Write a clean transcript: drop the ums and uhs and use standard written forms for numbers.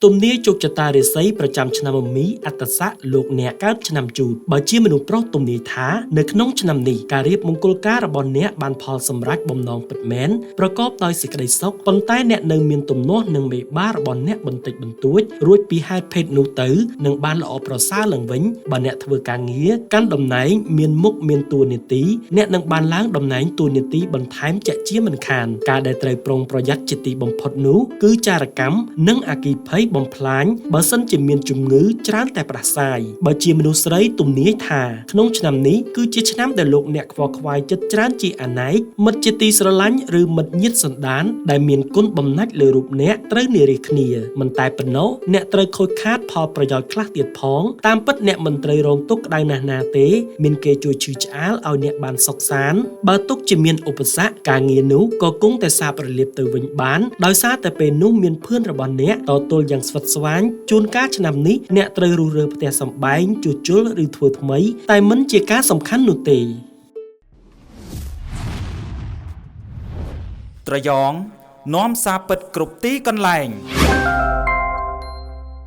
ទំនាយជោគជតារាសីប្រចាំឆ្នាំមីអត្តស័កលោកអ្នកកើតឆ្នាំជូតបើជាមនុស្សប្រុសទំនាយថានៅក្នុងឆ្នាំនេះការរៀបមង្គលការរបស់អ្នកបានផលសម្រេចបំណងពិតមែនប្រកបដោយសេចក្តីសុខប៉ុន្តែអ្នកនៅមានទំនាស់នឹងមេបារបស់អ្នកបន្តិចបន្តួចរួចពីហេតុភេទនោះទៅនឹងបានល្អប្រសើរឡើងវិញបើអ្នកធ្វើការងារកាន់តំណែងមានមុខមានតួនាទីអ្នកនឹងបានឡើងតំណែងតួនាទីបន្ថែមជាក់ជាមិនខានការដែលត្រូវប្រុងប្រយ័ត្នជាទីបំផុតនោះគឺចារកម្មនិងអគ្គិភ័យបំផ្លាញបើសិនជាមានជំងឺច្រើនតែផ្ដាសាយបើជាមនុស្សស្រីទំនាយថាក្នុងឆ្នាំនេះគឺជាឆ្នាំដែលលោកអ្នកខ្វល់ខ្វាយចិត្តច្រើនជាអនេកមិត្តជាទីស្រឡាញ់ឬមិត្តញាតិសន្តានដែលមានគុណបំណាច់លើរូបអ្នកត្រូវនិរាសគ្នាមិនតែប៉ុណ្ណោះអ្នកត្រូវខូចខាតផលប្រយោជន៍ខ្លះទៀតផងតាមពិតអ្នកមិនត្រូវរងទុក្ខក្តៅណាស់ណាទេមានគេជួយឈឺឆ្អាលឲ្យអ្នកបានសុខសាន្តបើទុកជាមានឧបសគ្គការងារនោះក៏គង់តែសាបរលាបទៅវិញបានដោយសារតែពេលនោះមានភឿនរបស់អ្នកតទល់យ៉ាងស្វិតស្វាញជួនកាលឆ្នាំនេះអ្នកត្រូវរុះរើផ្ទះសម្បែងជួសជុលឬធ្វើថ្មីតែមិនជាការសំខាន់នោះទេត្រយ៉ងនាំសារពិតគ្រប់ទីកន្លែង